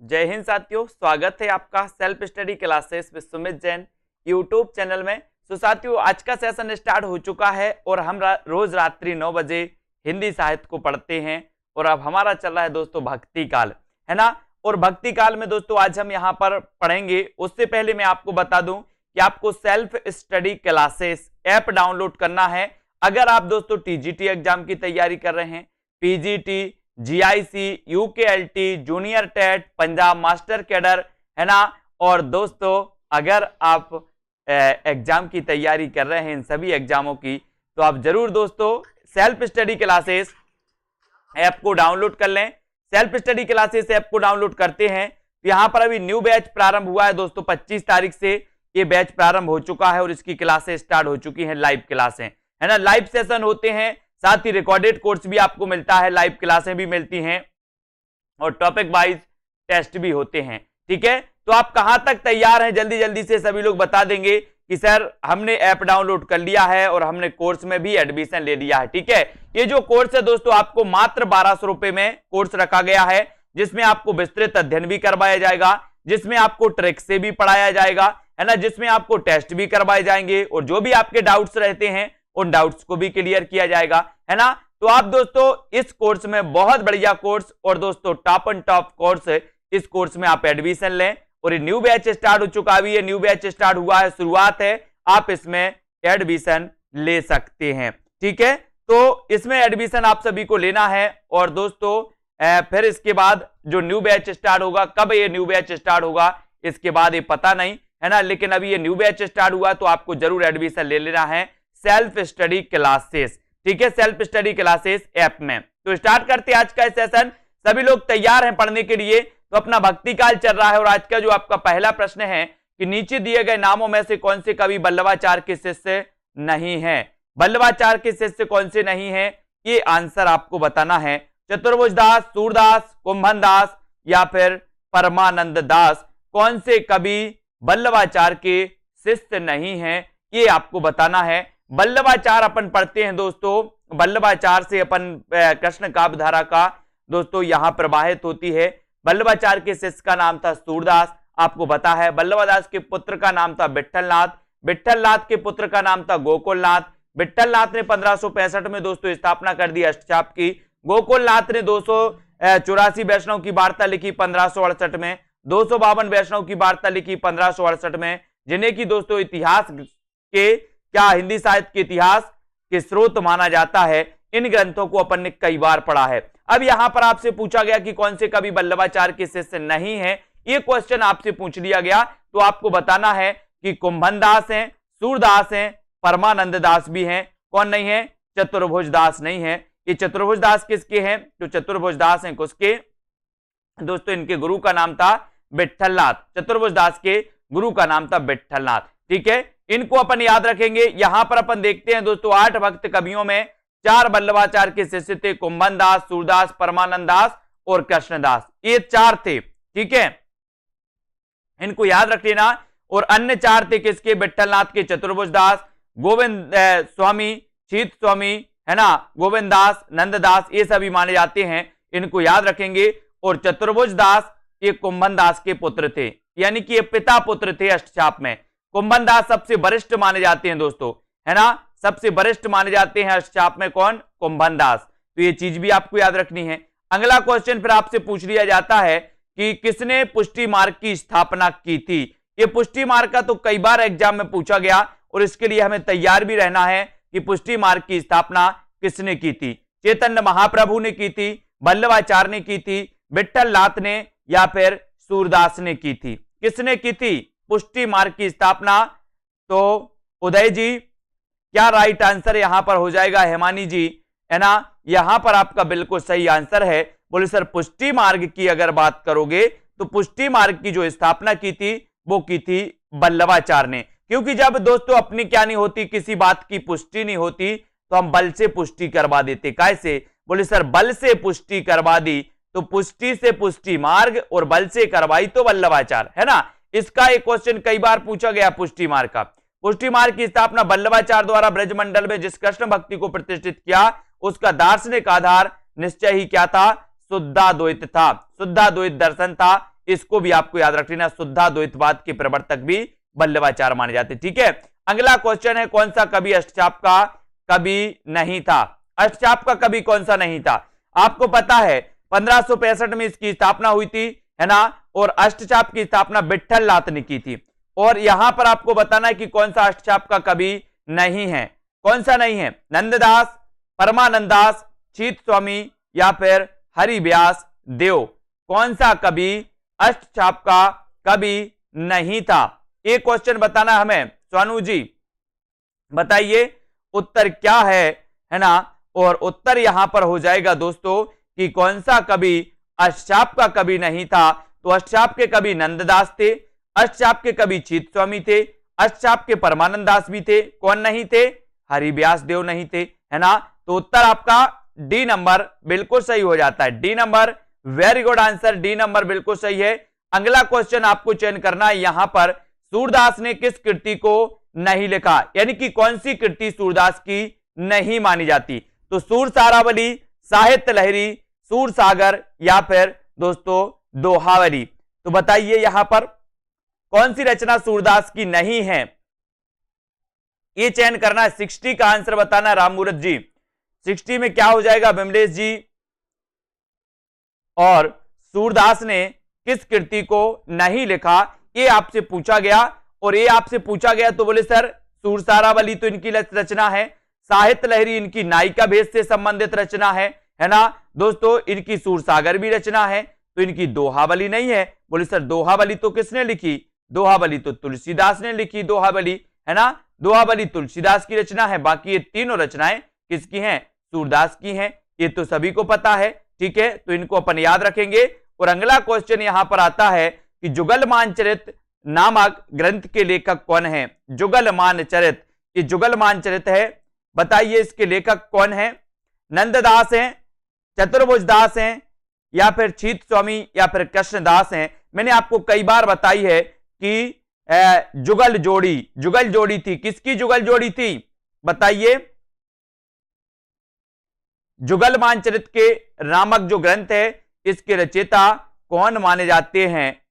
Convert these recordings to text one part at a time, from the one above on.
जय हिंद साथियों, स्वागत है आपका self study classes with Sumit Jain YouTube channel में। तो साथियों, आज का सेशन स्टार्ट हो चुका है और हम रोज रात्रि 9 बजे हिंदी साहित्य को पढ़ते हैं और अब हमारा चल रहा है दोस्तों भक्ति काल, है ना। और भक्ति काल में दोस्तों आज हम यहाँ पर पढ़ेंगे। उससे पहले मैं आपको बता दूं कि आपको self study classes app download करना है। अगर आप दोस्तों टीजीटी एग्जाम की तैयारी कर रहे हैं, PGT, GIC, UKLT, junior TET, Punjab master cadre, है ना। और दोस्तों अगर आप एग्जाम की तैयारी कर रहे हैं इन सभी एग्जामों की, तो आप जरूर दोस्तों सेल्फ स्टडी क्लासेस ऐप को डाउनलोड कर लें। सेल्फ स्टडी क्लासेस ऐप को डाउनलोड करते हैं तो यहाँ पर अभी न्यू बैच प्रारंभ हुआ है दोस्तों। 25 तारीख से ये बैच प्रारंभ हो चुका है और इसकी क्लासेस स्टार्ट हो चुकी हैं, लाइव क्लासें, है ना। लाइव सेशन होते हैं, साथ ही रिकॉर्डेड कोर्स भी आपको मिलता है, लाइव क्लासें भी मिलती हैं और टॉपिक वाइज टेस्ट भी होते हैं, ठीक है। तो आप कहां तक तैयार हैं, जल्दी जल्दी से सभी लोग बता देंगे कि सर हमने ऐप डाउनलोड कर लिया है और हमने कोर्स में भी एडमिशन ले लिया है, ठीक है। ये जो कोर्स है दोस्तों आपको मात्र 1200 रुपए में कोर्स रखा गया है, जिसमें आपको विस्तृत अध्ययन भी करवाया जाएगा, जिसमें आपको ट्रिक से भी पढ़ाया जाएगा, है ना, जिसमें आपको टेस्ट भी करवाए जाएंगे और जो भी आपके डाउट्स रहते हैं उन डाउट्स को भी क्लियर किया जाएगा, है ना। तो आप दोस्तों इस कोर्स में बहुत बढ़िया कोर्स और दोस्तों टॉप एंड टॉप कोर्स है, इस कोर्स में आप एडमिशन लें। और ये न्यू बैच स्टार्ट हो चुका है, ये न्यू बैच स्टार्ट हुआ है, शुरुआत है, आप इसमें एडमिशन ले सकते हैं, ठीक है। तो इसमें एडमिशन आप सभी को लेना है और दोस्तों फिर इसके बाद जो न्यू बैच स्टार्ट होगा, कब ये न्यू बैच स्टार्ट होगा इसके बाद ये पता नहीं, है ना। लेकिन अभी ये न्यू बैच स्टार्ट हुआ तो आपको जरूर एडमिशन ले लेना है सेल्फ स्टडी क्लासेस, ठीक है, सेल्फ स्टडी क्लासेस ऐप में। तो स्टार्ट करते हैं आज का सेशन। सभी लोग तैयार हैं पढ़ने के लिए। तो अपना भक्ति काल चल रहा है और आज का जो आपका पहला प्रश्न है कि नीचे दिए गए नामों में से कौन से कवि बल्लभाचार्य के शिष्य नहीं है। बल्लभाचार्य के शिष्य कौन से नहीं है, ये आंसर आपको बताना है। चतुर्भुज दास, सूरदास, कुंभन दास या फिर परमानंद दास, कौन से कवि बल्लभाचार्य के शिष्य नहीं है, ये आपको बताना है। बल्लभाचार्य अपन पढ़ते हैं दोस्तों, बल्लभाचार्य से अपन कृष्ण काव्य धारा का दोस्तों यहां प्रवाहित होती है। बल्लभाचार्य के शिष्य का नाम था सूरदास, आपको पता है। बल्लभदास के पुत्र का नाम था विट्ठलनाथ, विट्ठलनाथ के पुत्र का नाम था गोकुलनाथ। विट्ठलनाथ ने 1565 में दोस्तों स्थापना कर दी अष्टचाप की। गोकुलनाथ ने 284 वैष्णव की वार्ता लिखी 1568 में, 252 वैष्णव की वार्ता लिखी 1568 में, जिन्हें की दोस्तों इतिहास के क्या हिंदी साहित्य के इतिहास के स्रोत माना जाता है। इन ग्रंथों को अपन ने कई बार पढ़ा है। अब यहां पर आपसे पूछा गया कि कौन से कवि बल्लभाचार्य के शिष्य नहीं है, ये क्वेश्चन आपसे पूछ लिया गया तो आपको बताना है कि कुंभन दास हैं, सूरदास हैं, परमानंद दास भी हैं, कौन नहीं है, चतुर्भुज दास नहीं है। ये चतुर्भुज दास किसके हैं, जो चतुर्भुज दास हैं किसके दोस्तों, इनके गुरु का नाम था विट्ठलनाथ। चतुर्भुज दास के गुरु का नाम था विट्ठलनाथ, ठीक है। इनको अपन याद रखेंगे। यहां पर अपन देखते हैं दोस्तों 8 भक्त कवियों में 4 बल्लभाचार्य के शिष्य थे, कुंभन दास, सूरदास, परमानंद दास और कृष्णदास, ये 4 थे, ठीक है, इनको याद रख लेना। और अन्य 4 थे किसके, विट्ठलनाथ के चतुर्भुज दास, गोविंद स्वामी, शीत स्वामी, है ना, गोविंद दास, नंददास, ये सभी माने जाते हैं, इनको याद रखेंगे। और चतुर्भुज दास ये कुंभन दास के पुत्र थे, यानी कि ये पिता पुत्र थे अष्टचाप में। कुंभन दास सबसे वरिष्ठ माने जाते हैं दोस्तों, है ना, सबसे वरिष्ठ माने जाते हैं अष्टचाप में, कौन, कुंभन दास। तो ये चीज भी आपको याद रखनी है। अगला क्वेश्चन फिर आपसे पूछ लिया जाता है कि किसने पुष्टि मार्ग की स्थापना की थी। ये पुष्टि मार्ग का तो कई बार एग्जाम में पूछा गया और इसके लिए हमें तैयार भी रहना है कि पुष्टि मार्ग की स्थापना किसने की थी। चैतन्य महाप्रभु ने की थी, बल्लभाचार्य ने की थी, विट्ठलनाथ ने या फिर सूरदास ने की थी। किसने की थी पुष्टि मार्ग की स्थापना, तो उदय जी, क्या राइट आंसर यहां पर हो जाएगा, हेमानी जी, है ना, यहां पर आपका बिल्कुल सही आंसर है। बोले सर पुष्टि मार्ग की अगर बात करोगे तो पुष्टि मार्ग की जो स्थापना की थी वो की थी बल्लभाचार्य ने। क्योंकि जब दोस्तों अपनी क्या नहीं होती, किसी बात की पुष्टि नहीं होती तो हम बल से पुष्टि करवा देते। कैसे, बोले सर बल से पुष्टि करवा दी, तो पुष्टि से पुष्टि मार्ग और बल से करवाई तो बल्लभाचार्य, है ना। इसका एक क्वेश्चन कई बार पूछा गया पुष्टि मार्ग का। पुष्टि मार्ग की स्थापना बल्लभाचार्य द्वारा ब्रजमंडल में जिस कृष्ण भक्ति को प्रतिष्ठित किया उसका दार्शनिक आधार निश्चय ही क्या था, शुद्धाद्वैत था, शुद्धाद्वैत दर्शन था। इसको भी आपको याद रख लेना, शुद्धाद्वैतवाद के प्रवर्तक भी वल्लभाचार्य माने जाते। ठीक है, अगला क्वेश्चन है, कौन सा कवि अष्टचाप का कवि नहीं था? अष्टचाप का कवि कौन सा नहीं था? आपको पता है 1565 में इसकी स्थापना हुई थी, है ना, और अष्टचाप की स्थापना विठल नाथ ने की थी। और यहां पर आपको बताना है कि कौन सा अष्टचाप का कवि नहीं है। कौन सा नहीं है? नंददास, परमानंदास, चीत स्वामी या फिर हरिव्यास देव। कौन सा कवि अष्टचाप का कवि नहीं था? ये क्वेश्चन बताना हमें। स्वानु जी बताइए उत्तर क्या है ना। और उत्तर यहां पर हो जाएगा दोस्तों कि कौन सा कवि अष्टचाप का कवि नहीं था। तो अष्टचाप के कवि नंददास थे, अष्टचाप के कवि चीत स्वामी थे, अष्टचाप के परमानंद दास भी थे। कौन नहीं थे? हरिव्यास देव नहीं थे, है ना। तो उत्तर आपका डी नंबर बिल्कुल सही हो जाता है। D number, very good answer, D number बिल्कुल सही है। अगला क्वेश्चन आपको चयन करना है, यहां पर सूरदास ने किस कृति को नहीं लिखा, यानी कि कौन सी कृति सूरदास की नहीं मानी जाती? तो सूर सारावली, साहित्य लहरी, सूर सागर या फिर दोस्तों दोहावली। तो बताइए यहां पर कौन सी रचना सूरदास की नहीं है, ये चयन करना है। 60 का आंसर बताना है राममूर्त जी। 60 में क्या हो जाएगा विमलेश जी? और सूरदास ने किस कृति को नहीं लिखा, ये आपसे पूछा गया। और ये आपसे पूछा गया तो बोले सर सूर सारावली तो इनकी रचना है, साहित्य लहरी इनकी नायिका भेद से संबंधित रचना है ना दोस्तों, इनकी सूर सागर भी रचना है, तो इनकी दोहावली नहीं है। बोले सर दोहावली तो किसने लिखी? दोहावली तो तुलसीदास ने लिखी, दोहावली, है ना, दोहावली तुलसीदास की रचना है। बाकी ये तीनों रचनाएं किसकी हैं? सूरदास की हैं। ये तो सभी को पता है। ठीक है, तो इनको अपन याद रखेंगे। और अगला क्वेश्चन यहां पर आता है कि जुगलमान चरित नामक ग्रंथ के लेखक कौन है? जुगलमान चरित, ये जुगलमान चरित है, बताइए इसके लेखक कौन है? नंददास हैं, चतुर्भुज दास हैं या फिर चीत स्वामी या फिर कृष्णदास हैं। मैंने आपको कई बार बताई है कि जुगल जोड़ी थी। किसकी जुगल जोड़ी थी बताइए? जुगलमान चरित के नामक जो ग्रंथ है इसके रचयिता कौन माने जाते हैं?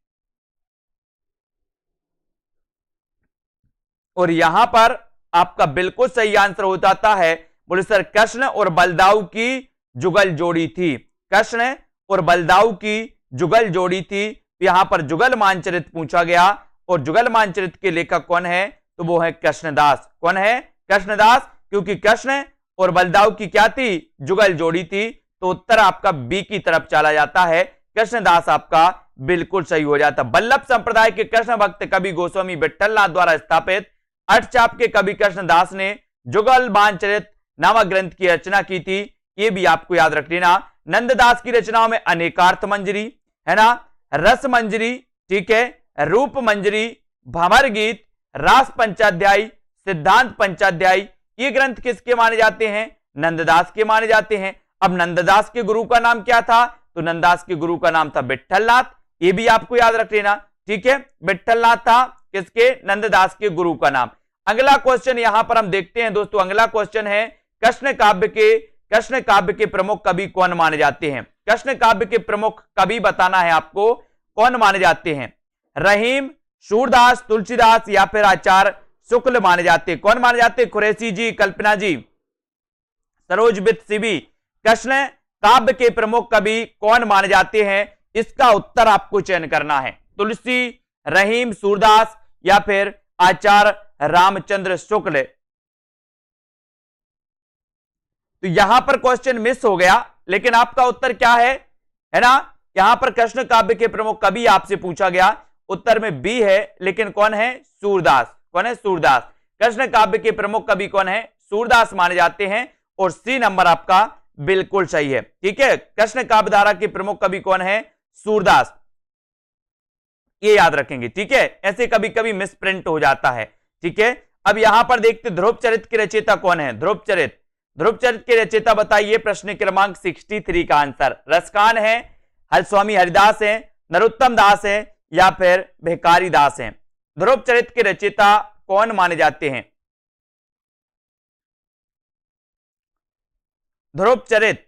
और यहां पर आपका बिल्कुल सही आंसर हो जाता है, बोले सर कृष्ण और बलदाऊ की जुगल जोड़ी थी। कृष्ण और बलदाऊ की जुगल जोड़ी थी। यहां पर जुगलमान चरित पूछा गया और जुगलमान चरित के लेखक कौन है? तो वो है कृष्णदास। कौन है? कृष्णदास, क्योंकि कृष्ण और बलदाऊ की क्या थी? जुगल जोड़ी थी। तो उत्तर आपका बी की तरफ चला जाता है, कृष्णदास आपका बिल्कुल सही हो जाता। वल्लभ संप्रदाय के कृष्ण भक्त कवि गोस्वामी विठलनाथ द्वारा स्थापित अष्टचाप के कवि कृष्णदास ने जुगलमान चरित नामक ग्रंथ की रचना की थी। ये भी आपको याद रख लेना। नंददास की रचनाओं में अनेकार्थ मंजरी, है ना, रस मंजरी, ठीक है, रूप मंजरी, भंवर गीत, रास पंचाध्याय, सिद्धांत पंचाध्याय, ये ग्रंथ किसके माने जाते हैं? नंददास के माने जाते हैं। अब नंददास के गुरु का नाम क्या था? तो नंददास के गुरु का नाम था विठलनाथ। ये भी आपको याद रख लेना। ठीक है, विठलनाथ था किसके? नंददास के गुरु का नाम। अगला क्वेश्चन यहां पर हम देखते हैं दोस्तों। अगला क्वेश्चन है कृष्ण काव्य के प्रमुख कवि कौन माने जाते हैं? कृष्ण काव्य के प्रमुख कवि बताना है आपको, कौन माने जाते हैं? रहीम, सूरदास, तुलसीदास या फिर आचार्य शुक्ल माने जाते हैं। कौन माने जाते हैं? कुरैशी जी, कल्पना जी, सरोजबित सिबी। कृष्ण काव्य के प्रमुख कवि कौन माने जाते हैं? इसका उत्तर आपको चयन करना है। तुलसी, रहीम, सूरदास या फिर आचार्य रामचंद्र शुक्ल। तो यहां पर क्वेश्चन मिस हो गया, लेकिन आपका उत्तर क्या है ना। यहां पर कृष्ण काव्य के प्रमुख कवि आपसे पूछा गया, उत्तर में बी है, लेकिन कौन है? सूरदास। कौन है? सूरदास। कृष्ण काव्य के प्रमुख कवि कौन है? सूरदास माने जाते हैं। और सी नंबर आपका बिल्कुल सही है। ठीक है, कृष्ण काव्य धारा के प्रमुख कवि कौन है? सूरदास। ये याद रखेंगे। ठीक है, ऐसे कभी कभी मिस प्रिंट हो जाता है। ठीक है, अब यहां पर देखते ध्रुव चरित के रचयिता कौन है? ध्रुव चरित के रचयिता बताइए। प्रश्न क्रमांक 63 का आंसर रसकान है, स्वामी हरिदास है, नरोत्तम दास है या फिर भिखारी दास है। ध्रुव चरित के रचयिता कौन माने जाते हैं? ध्रुव चरित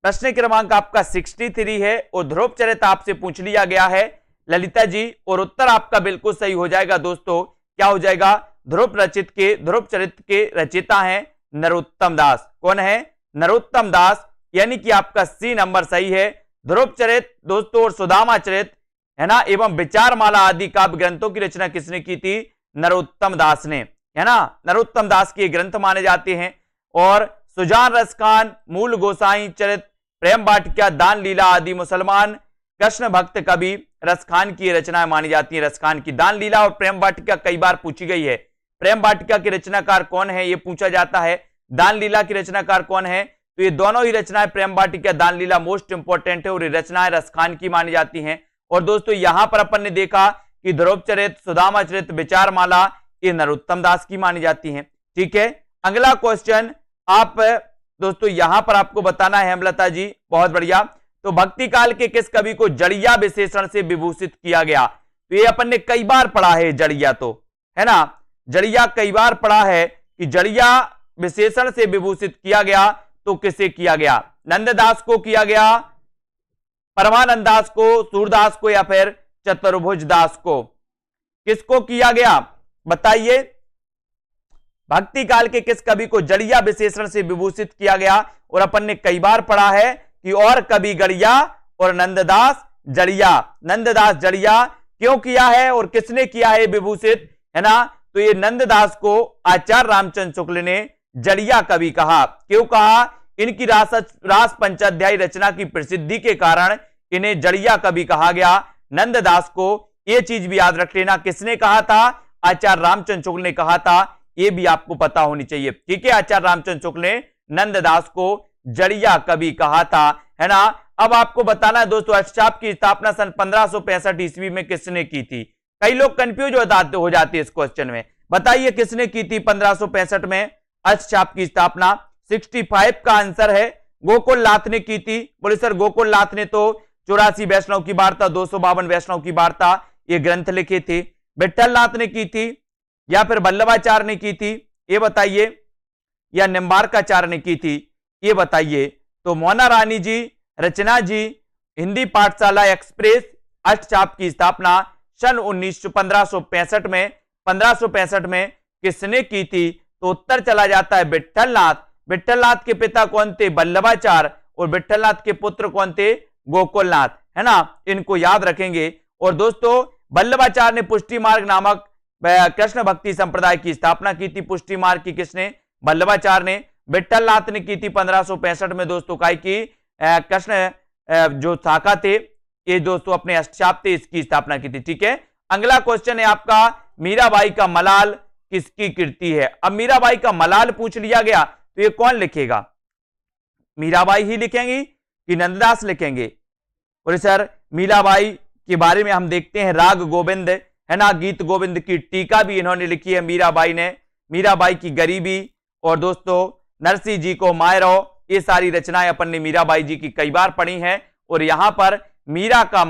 प्रश्न क्रमांक आपका 63 है और ध्रुव चरित आपसे पूछ लिया गया है ललिता जी, और उत्तर आपका बिल्कुल सही हो जाएगा दोस्तों। क्या हो जाएगा? ध्रुव चरित के रचयिता हैं नरोत्तम दास। कौन है? नरोत्तम दास, यानी कि आपका सी नंबर सही है। ध्रुव चरित दोस्तों और सुदामा चरित है ना, एवं विचारमाला आदि काव्य ग्रंथों की रचना किसने की थी? नरोत्तम दास ने, है ना। नरोत्तम दास के ग्रंथ माने जाते हैं। और सुजान रस खान, मूल गोसाई चरित, प्रेम वाटिका, दान लीला आदि मुसलमान कृष्ण भक्त कवि रसखान की रचनाएं मानी जाती हैं। रसखान की दान लीला और प्रेम वाटिका कई बार पूछी गई है। प्रेम वाटिका के रचनाकार कौन है, ये पूछा जाता है। दान लीला की रचनाकार कौन है? तो ये दोनों ही रचनाएं, प्रेम वाटिका, दान लीला मोस्ट इंपोर्टेंट है और ये रचनाएं रसखान की मानी जाती हैं। और दोस्तों यहां पर अपन ने देखा कि ध्रुव चरित, सुदामा चरित, विचारमाला ये नरोत्तम दास की मानी जाती हैं। ठीक है, अगला क्वेश्चन आप दोस्तों यहां पर आपको बताना है हेमलता जी, बहुत बढ़िया। तो भक्ति काल के किस कवि को जड़िया विशेषण से विभूषित किया गया? तो ये अपन ने कई बार पढ़ा है जड़िया, तो है ना, जड़िया कई बार पढ़ा है कि जड़िया विशेषण से विभूषित किया गया तो किसे किया गया? नंददास को किया गया, परमानंद दास को, सूरदास को, या फिर चतुर्भुज दास को? किसको किया गया बताइए? भक्ति काल के किस कवि को जड़िया विशेषण से विभूषित किया गया? और अपन ने कई बार पढ़ा है कि और कवि गड़िया और नंददास जड़िया। नंददास जड़िया क्यों किया है और किसने किया है विभूषित, है ना? तो ये नंददास को आचार्य रामचंद्र शुक्ल ने जड़िया कवि कहा। क्यों कहा? इनकी रास पंचाध्यायी रचना की प्रसिद्धि के कारण इन्हें जड़िया कवि कहा गया। नंददास को ये चीज भी याद रख लेना, किसने कहा था? आचार्य रामचंद्र शुक्ल ने कहा था, ये भी आपको पता होनी चाहिए। ठीक है, आचार्य रामचंद्र शुक्ल ने नंददास को जड़िया कवि कहा था, है ना। अब आपको बताना है दोस्तों, अष्टचाप की स्थापना सन 1565 ईस्वी में किसने की थी? कई लोग कंफ्यूज हो जाते हैं इस क्वेश्चन में। बताइए किसने की थी 1565 में अष्टचाप की स्थापना? 65 का आंसर है गोकुल नाथ ने की थी। बोले सर गोकुल नाथ ने तो 84 वैष्णव की वार्ता, 252 वैष्णव की वार्ता ये ग्रंथ लिखे थे। विठल नाथ ने की थी या फिर वल्लभाचार्य ने की थी, ये बताइए, या निम्बार्काचार्य ने की थी, ये बताइए। तो मोना रानी जी, रचना जी, हिंदी पाठशाला एक्सप्रेस अष्टचाप की स्थापना सन 1565 में किसने की थी? तो उत्तर चला जाता है विठलनाथ। विठलनाथ के पिता कौन थे? वल्लभाचार्य। और विठलनाथ के पुत्र कौन थे? गोकुलनाथ, है ना। इनको याद रखेंगे। और दोस्तों वल्लभाचार्य ने पुष्टि मार्ग नामक कृष्ण भक्ति संप्रदाय की स्थापना की थी। पुष्टि मार्ग की किसने? वल्लभाचार्य ने। विठलनाथ ने की थी 1565 में दोस्तों काय की कृष्ण जो शाखा थे ये दोस्तों अपने अष्टचाप थे, इसकी स्थापना की थी। ठीक है, अगला क्वेश्चन है आपका, मीराबाई का मलाल किसकी कृति है? अब मीराबाई का मलाल पूछ लिया गया तो ये कौन लिखेगा? मीराबाई ही लिखेंगी कि नंददास लिखेंगे? बोले सर मीराबाई के बारे में हम देखते हैं राग गोविंद, है ना, गीत गोविंद की टीका भी इन्होंने लिखी है मीराबाई ने। मीराबाई की गरीबी और दोस्तों नरसिंह जी को मायरो, ये सारी रचनाएं अपन ने मीराबाई जी की कई बार पढ़ी हैं। और यहां पर मीरा का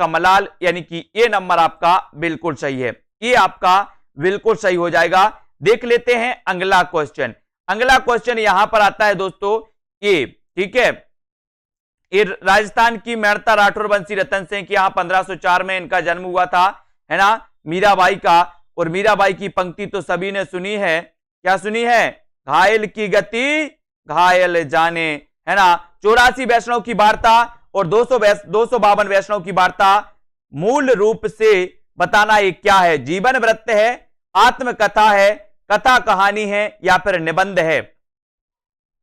मलाल यानी कि ये नंबर आपका बिल्कुल सही है, ये आपका बिल्कुल सही हो जाएगा। देख लेते हैं अगला क्वेश्चन। अगला क्वेश्चन यहां पर आता है दोस्तों ये, ठीक है, ये राजस्थान की मेड़ता राठौर वंशी रतन सिंह की यहां 1504 में इनका जन्म हुआ था, है ना, मीराबाई का। और मीराबाई की पंक्ति तो सभी ने सुनी है, क्या सुनी है? घायल की गति घायल जाने, है ना। 84 वैष्णव की वार्ता और 252 वैष्णव की वार्ता मूल रूप से बताना ये क्या है? जीवन वृत्त है, आत्मकथा है, कथा कहानी है, या फिर निबंध है?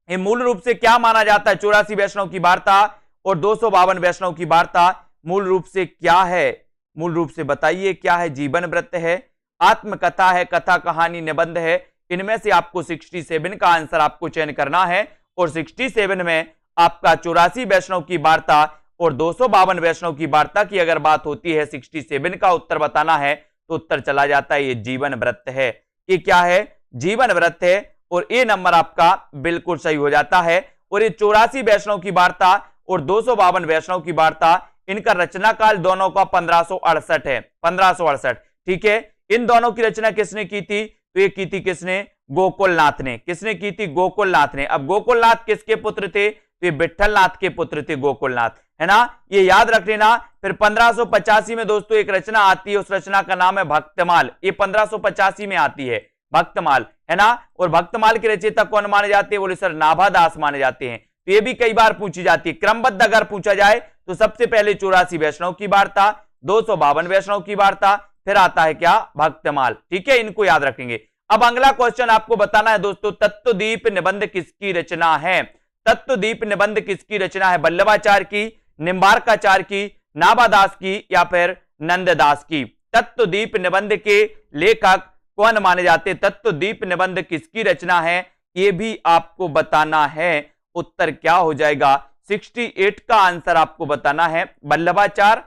ये मूल रूप से क्या माना जाता है? 84 वैष्णव की वार्ता और 252 वैष्णव की वार्ता मूल रूप से क्या है? मूल रूप से बताइए क्या है? जीवन वृत्त है, आत्मकथा है, कथा कहानी, निबंध है। इनमें से आपको 67 का आंसर आपको चयन करना है। और 67 में आपका 84 वैष्णव की वार्ता और 252 वैष्णव की वार्ता की अगर बात होती है, 67 का उत्तर बताना है तो उत्तर चला जाता है ये जीवन वृत्त है। ये क्या है? जीवन वृत्त है। और ये नंबर आपका बिल्कुल सही हो जाता है। और ये 84 वैष्णव की वार्ता और 252 वैष्णव की वार्ता, इनका रचना काल दोनों का 1568 है, 1568। ठीक है, इन दोनों की रचना किसने की थी? तो ये की थी किसने? गोकुलनाथ ने। किसने की थी? गोकुलनाथ ने। अब गोकुलनाथ किसके पुत्र थे? तो ये विट्ठलनाथ के पुत्र थे, गोकुलनाथ, है ना, ये याद रख लेना। फिर 1585 में दोस्तों एक रचना आती है, उस रचना का नाम है भक्तमाल, ये 1585 में आती है भक्तमाल, है ना। और भक्तमाल के रचयिता कौन माने जाते हैं, बोले सर नाभादास माने जाते हैं। तो ये भी कई बार पूछी जाती है। क्रमबद्ध अगर पूछा जाए तो सबसे पहले 84 वैष्णव की वार्ता, 252 वैष्णव की वार्ता, फिर आता है क्या, भक्तमाल, ठीक है, इनको याद रखेंगे। अब अगला क्वेश्चन आपको बताना है दोस्तों, तत्वदीप निबंध किसकी रचना है। तत्वदीप निबंध किसकी रचना है, वल्लभाचार्य की, निम्बार्काचार्य की, नाभादास की, या फिर नंददास की। तत्वदीप निबंध के लेखक कौन माने जाते, तत्वदीप निबंध किसकी रचना है, यह भी आपको बताना है। उत्तर क्या हो जाएगा, 68 का आंसर आपको बताना है, वल्लभाचार्य,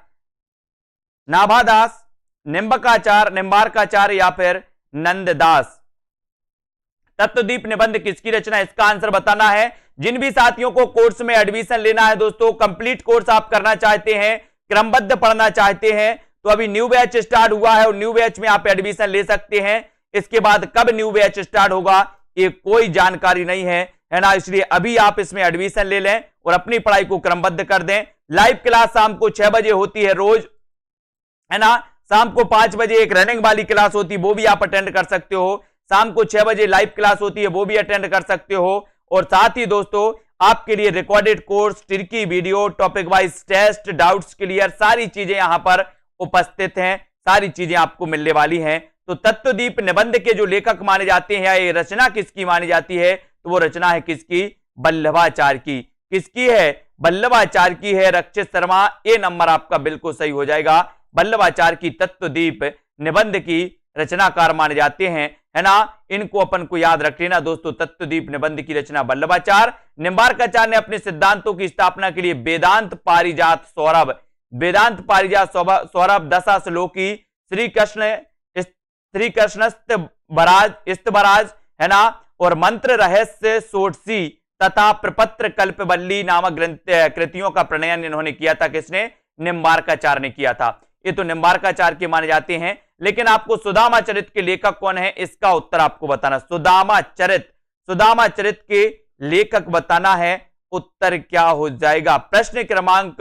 नाभादास, निम्बार्काचार्य या फिर नंददास। तत्वदीप निबंध किसकी रचना, इसका आंसर बताना है। जिन भी साथियों को कोर्स में एडमिशन लेना है दोस्तों, कंप्लीट कोर्स आप करना चाहते हैं, क्रमबद्ध पढ़ना चाहते हैं, तो अभी न्यू बैच स्टार्ट हुआ है और न्यू बैच में आप एडमिशन ले सकते हैं। इसके बाद कब न्यू बैच स्टार्ट होगा ये कोई जानकारी नहीं है ना, इसलिए अभी आप इसमें एडमिशन ले लें और अपनी पढ़ाई को क्रमबद्ध कर दें। लाइव क्लास शाम को 6 बजे होती है रोज, है ना। शाम को 5 बजे एक रनिंग वाली क्लास होती है, वो भी आप अटेंड कर सकते हो। शाम को 6 बजे लाइव क्लास होती है, वो भी अटेंड कर सकते हो। और साथ ही दोस्तों आपके लिए recorded course, tricky video, topic wise test, doubts clear, सारी चीजें यहां पर उपस्थित हैं, सारी चीजें आपको मिलने वाली हैं। तो तत्वदीप निबंध के जो लेखक माने जाते हैं, ये रचना किसकी मानी जाती है, तो वो रचना है किसकी, वल्लभाचार्य की। किसकी है, वल्लभाचार्य की है। रक्षित शर्मा, ए नंबर आपका बिल्कुल सही हो जाएगा। वल्लभाचार्य की तत्वदीप निबंध की रचनाकार माने जाते हैं, है ना। इनको अपन को याद रख लेना दोस्तों, तत्वदीप निबंध की रचना वल्लभाचार्य। निम्बार्काचार्य ने अपने सिद्धांतों की स्थापना के लिए वेदांत पारिजात सौरभ, वेदांत पारिजात सौरभ, दशा श्लोकी, श्री कृष्णस्तबराज, है ना, और मंत्र रहस्य षोडशी तथा प्रपत्र कल्पवल्ली नामक कृतियों का प्रणयन इन्होंने किया था। किसने, निम्बार्काचार्य ने किया था। ये तो निम्बार्काचार्य के माने जाते हैं। लेकिन आपको सुदामा चरित के लेखक कौन है, इसका उत्तर आपको बताना। सुदामा चरित के लेखक बताना है। उत्तर क्या हो जाएगा, प्रश्न क्रमांक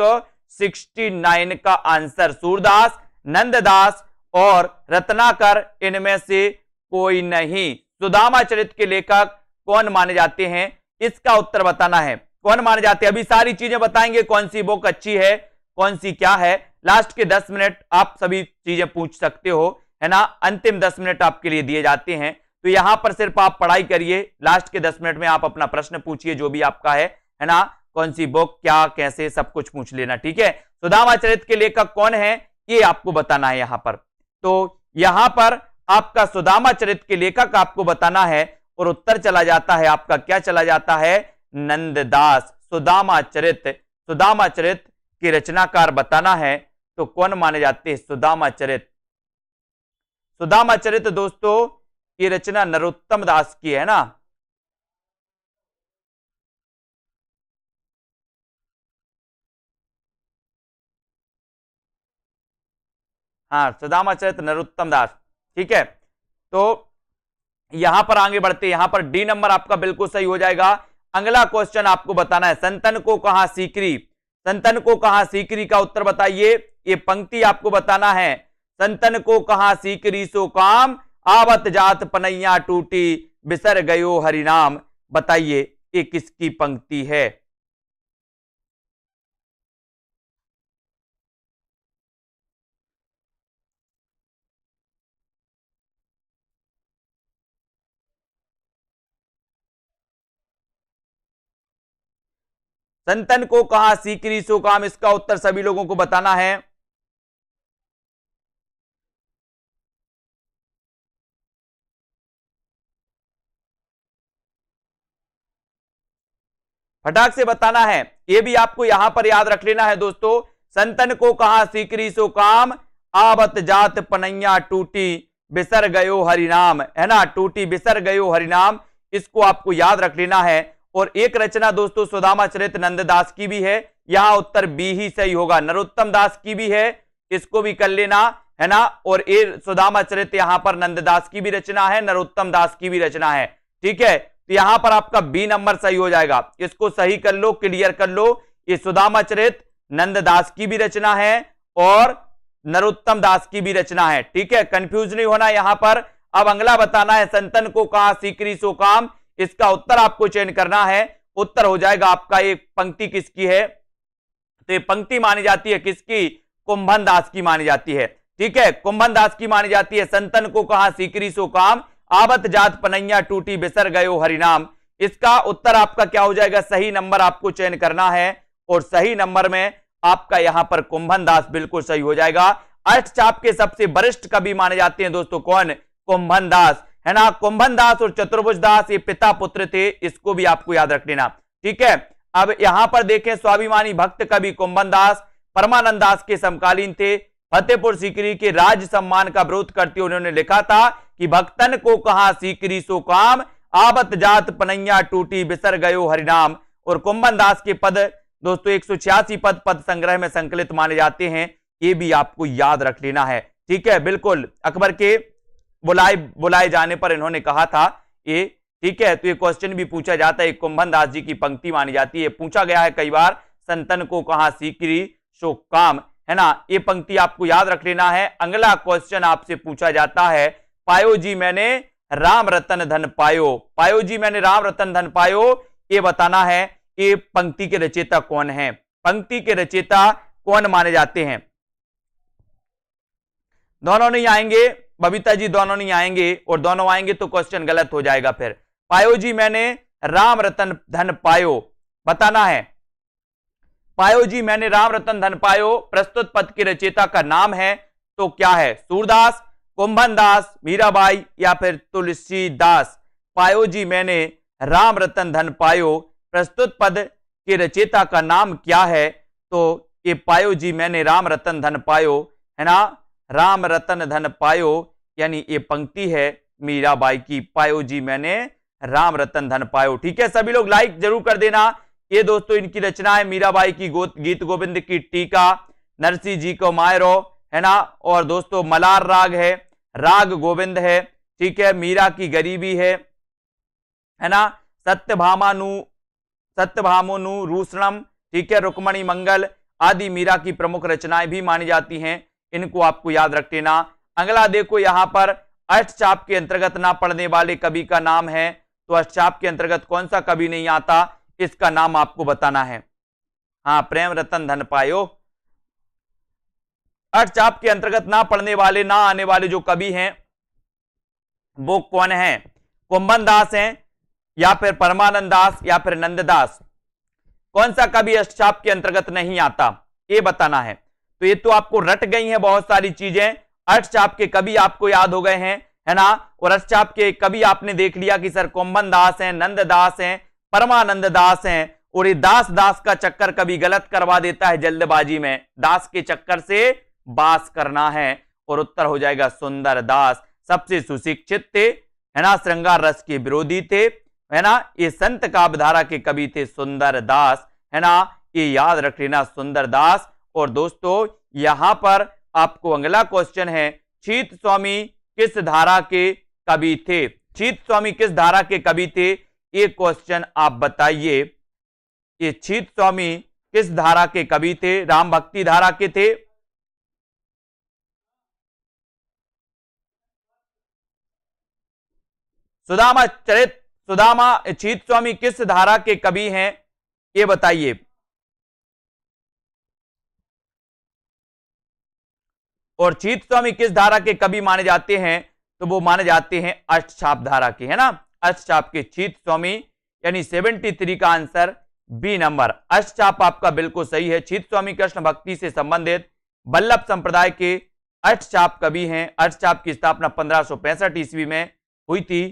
69 का आंसर सूरदास, नंददास और रत्नाकर, इनमें से कोई नहीं। सुदामा चरित के लेखक कौन माने जाते हैं, इसका उत्तर बताना है। कौन माने जाते हैं, अभी सारी चीजें बताएंगे, कौन सी बुक अच्छी है, कौन सी क्या है। लास्ट के 10 मिनट आप सभी चीजें पूछ सकते हो, है ना। अंतिम 10 मिनट आपके लिए दिए जाते हैं, तो यहां पर सिर्फ आप पढ़ाई करिए। लास्ट के 10 मिनट में आप अपना प्रश्न पूछिए, जो भी आपका है ना, कौन सी बुक, क्या, कैसे, सब कुछ पूछ लेना, ठीक है। सुदामा चरित के लेखक कौन है, ये आपको बताना है यहां पर। तो यहां पर आपका सुदामा चरित के लेखक आपको बताना है और उत्तर चला जाता है आपका, क्या चला जाता है, नंददास। सुदामा चरित की रचनाकार बताना है, तो कौन माने जाते हैं, सुदामा चरित दोस्तों की रचना नरोत्तम दास की है ना। हाँ, सुदामा चरित नरोत्तम दास, ठीक है। तो यहां पर आगे बढ़ते, यहां पर डी नंबर आपका बिल्कुल सही हो जाएगा। अगला क्वेश्चन आपको बताना है, संतन को कहा सीकरी का उत्तर बताइए। ये पंक्ति आपको बताना है, संतन को कहा सीकरी सो काम, आवत जात पनैया टूटी, बिसर गयो हरिनाम। बताइए ये किसकी पंक्ति है। संतन को कहा सीकरी सो काम, इसका उत्तर सभी लोगों को बताना है। फटाक से बताना है, यह भी आपको यहां पर याद रख लेना है दोस्तों। संतन को कहा सीकरी सो काम, आवत जात पनैया टूटी, बिसर गयो हरिनाम, है ना, टूटी बिसर गयो हरिनाम, इसको आपको याद रख लेना है। और एक रचना दोस्तों सुदामा चरित नंददास की भी है, यहां उत्तर बी ही सही होगा। नरोत्तम दास की भी है, इसको भी कर लेना, है ना। और ये सुदामा चरित यहां पर नंददास की भी रचना है, नरोत्तम दास की भी रचना है, ठीक है। तो यहां पर आपका बी नंबर सही हो जाएगा। इसको सही कर लो, क्लियर कर लो। ये सुदामा चरित नंददास की भी रचना है और नरोत्तम दास की भी रचना है। ठीक है, कंफ्यूज नहीं होना यहां पर। अब अगला बताना है, संतन को कहा सीकरी सो काम। इसका उत्तर आपको चयन करना है। उत्तर हो जाएगा आपका, ये पंक्ति किसकी है? तो ये पंक्ति मानी जाती है किसकी? कुंभन दास की मानी जाती है। ठीक है, कुंभन दास की मानी जाती है। संतन को कहा सीकरी सो काम, आवत जात पनैया टूटी बिसर गयो हरिनाम। इसका उत्तर आपका क्या हो जाएगा? सही नंबर आपको चयन करना है और सही नंबर में आपका यहां पर कुंभन दास बिल्कुल सही हो जाएगा। अष्टचाप के सबसे वरिष्ठ कवि माने जाते हैं दोस्तों, कौन? कुंभन दास, है ना। कुंभन दास और चतुर्भुज दास ये पिता पुत्र थे, इसको भी आपको याद रख लेना। ठीक है, अब यहां पर देखें, स्वाभिमानी भक्त कवि कुंभन दास परमानंद दास के समकालीन थे। फतेहपुर सीकरी के राज सम्मान का विरोध करते उन्होंने लिखा था कि भक्तन को कहा सीकरी सो काम, आवत जात पनैया टूटी बिसर गयो हरिनाम। और कुंभन दास के पद दोस्तों 186 पद संग्रह में संकलित माने जाते हैं, ये भी आपको याद रख लेना है। ठीक है, बिल्कुल अकबर के बुलाए जाने पर इन्होंने कहा था ये। ठीक है, तो ये क्वेश्चन भी पूछा जाता है, कुंभन दास जी की पंक्ति मानी जाती है। पूछा गया है कई बार, संतन को कहा सीकरी सो काम, है ना। ये पंक्ति आपको याद रख लेना है। अगला क्वेश्चन आपसे पूछा जाता है, पायो जी मैंने राम रतन धन पायो। पायो जी मैंने राम रतन धन पायो, ये बताना है ये पंक्ति के रचयिता कौन है? पंक्ति के रचयिता कौन माने जाते हैं? दोनों नहीं आएंगे बबीता जी, दोनों नहीं आएंगे, और दोनों आएंगे तो क्वेश्चन गलत हो जाएगा फिर। पायो जी मैंने राम रतन धन पायो, बताना है। पायो जी मैंने राम रतन धन पायो, प्रस्तुत पद के रचयिता का नाम है तो क्या है? सूरदास, कुंभन दास, मीराबाई या फिर तुलसीदास। पायो जी मैंने राम रतन धन पायो, प्रस्तुत पद के रचयिता का नाम क्या है? तो ये पायो जी मैंने राम रतन धन पायो, है ना। राम रतन धन पायो यानी ये पंक्ति है मीराबाई की, पायो जी मैंने राम रतन धन पायो। ठीक है, सभी लोग लाइक जरूर कर देना। ये दोस्तों इनकी रचना है, मीराबाई की गीत गोविंद की टीका, नरसिंह जी को मायरो, है ना। और दोस्तों मलार राग है, राग गोविंद है। ठीक है, मीरा की गरीबी है ना। सत्यभामानु रूषणम, ठीक है, रुक्मणी मंगल आदि मीरा की प्रमुख रचनाएं भी मानी जाती हैं। इनको आपको याद रख लेना। अगला देखो, यहां पर अष्टचाप के अंतर्गत ना पढ़ने वाले कवि का नाम है, तो अष्टचाप के अंतर्गत कौन सा कवि नहीं आता, इसका नाम आपको बताना है। हाँ, प्रेम रतन धन पायो। अष्टचाप के अंतर्गत ना पढ़ने वाले, ना आने वाले जो कवि हैं वो कौन है? कुंभन दास हैं या फिर परमानंद दास या फिर नंददास? कौन सा कवि अष्टचाप के अंतर्गत नहीं आता, ये बताना है। तो ये तो आपको रट गई हैं बहुत सारी चीजें। अष्टचाप के कवि आपको याद हो गए हैं, है ना। और अष्टचाप के कवि आपने देख लिया कि सर कुंभन दास हैं, नंददास हैं, परमानंद दास हैं। और ये दास दास का चक्कर कभी गलत करवा देता है जल्दबाजी में, दास के चक्कर से बास करना है। और उत्तर हो जाएगा सुंदर दास। सबसे सुशिक्षित थे, है ना, श्रृंगार रस के विरोधी थे, है ना। ये संत काव्यधारा के कवि थे सुंदर दास, है ना। ये याद रख लेना, सुंदर दास। और दोस्तों यहां पर आपको अगला क्वेश्चन है, छीत स्वामी किस धारा के कवि थे? छीत स्वामी किस धारा के कवि थे, ये क्वेश्चन आप बताइए। ये छीत स्वामी किस धारा के कवि थे? राम भक्ति धारा के थे? सुदामा छीत स्वामी किस धारा के कवि हैं, ये बताइए। और छीत स्वामी किस धारा के कवि माने जाते हैं? तो वो माने जाते हैं अष्टचाप धारा के, है ना। अष्टचाप के छीत स्वामी, यानी 73 का आंसर बी नंबर। अष्टचाप आपका बिल्कुल सही है। छीत स्वामी कृष्ण भक्ति से संबंधित वल्लभ संप्रदाय के अष्टचाप कवि हैं। अष्टचाप की स्थापना 1565 ईस्वी में हुई थी,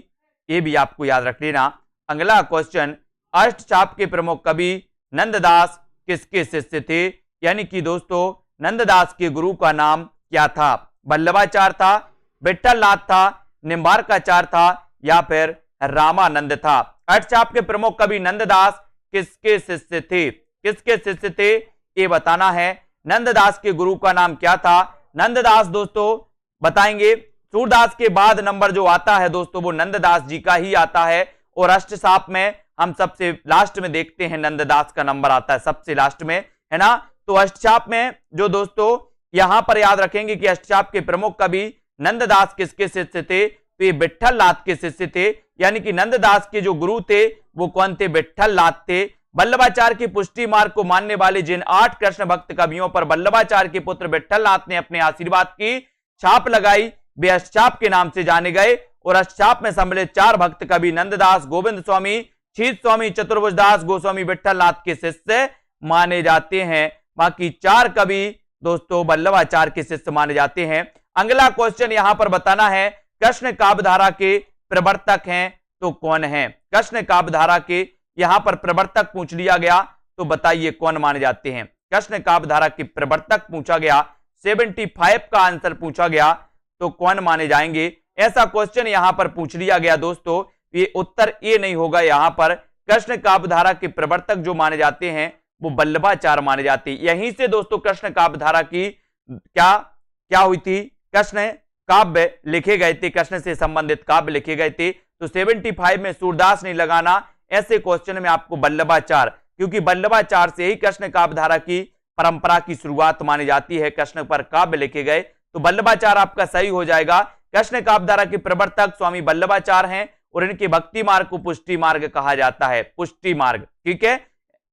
ये भी आपको याद रख लेना। अगला क्वेश्चन, अष्टचाप के प्रमुख कवि नंददास किसके शिष्य थे? यानी कि दोस्तों नंददास के गुरु का नाम क्या था? वल्लभाचार्य था, विठलनाथ था, निम्बारकाचार्य था या फिर रामानंद था? अष्टचाप के प्रमुख कवि नंददास किसके शिष्य थे? किसके शिष्य थे ये बताना है। नंददास के गुरु का नाम क्या था? नंददास दोस्तों बताएंगे, सूरदास के बाद नंबर जो आता है दोस्तों वो नंददास जी का ही आता है। और अष्टचाप में हम सबसे लास्ट में देखते हैं नंददास का नंबर आता है सबसे लास्ट में, है ना। तो अष्टचाप में जो दोस्तों यहां पर याद रखेंगे कि अष्टचाप के प्रमुख कवि नंददास किसके शिष्य थे, तो ये विट्ठल नाथ के शिष्य थे, यानी कि नंददास के जो गुरु थे वो कौन थे, विट्ठल नाथ थे। वल्लभाचार्य की पुष्टि मार्ग को मानने वाले जिन 8 कृष्ण भक्त कवियों पर वल्लभाचार्य के पुत्र विट्ठल नाथ ने अपने आशीर्वाद की छाप लगाई, वे अष्टचाप के नाम से जाने गए। और अष्टचाप में सम्मिलित 4 भक्त कवि नंददास, गोविंद स्वामी, शीत स्वामी, चतुर्भुजदास गोस्वामी विट्ठल नाथ के शिष्य माने जाते हैं। बाकी 4 कवि दोस्तों वल्लभाचार्य के शिष्य माने जाते हैं। अगला क्वेश्चन यहां पर बताना है, कृष्ण काव्यधारा के प्रवर्तक हैं तो कौन है। कृष्ण काव्यधारा के यहां पर प्रवर्तक पूछ लिया गया, तो बताइए कौन माने जाते हैं। कृष्ण काव्यधारा के प्रवर्तक पूछा गया, 75 का आंसर पूछा गया, तो कौन माने जाएंगे, ऐसा क्वेश्चन यहां पर पूछ लिया गया दोस्तों। ये उत्तर ए नहीं होगा, यहां पर कृष्ण काव्यधारा के प्रवर्तक जो माने जाते हैं वो वल्लभाचार्य माने जाते हैं। यहीं से दोस्तों कृष्ण काव्यधारा की क्या हुई थी, कृष्ण काव्य लिखे गए थे, कृष्ण से संबंधित काव्य लिखे गए थे। तो 75 में सूरदास नहीं लगाना, ऐसे क्वेश्चन में आपको वल्लभाचार्य, क्योंकि वल्लभाचार्य से ही कृष्ण काव्यधारा की परंपरा की शुरुआत मानी जाती है, कृष्ण पर काव्य लिखे गए, तो वल्लभाचार्य आपका सही हो जाएगा। कृष्ण काव्यधारा के प्रवर्तक स्वामी वल्लभाचार्य हैं और इनके भक्ति मार्ग को पुष्टि मार्ग कहा जाता है, पुष्टि मार्ग। ठीक है,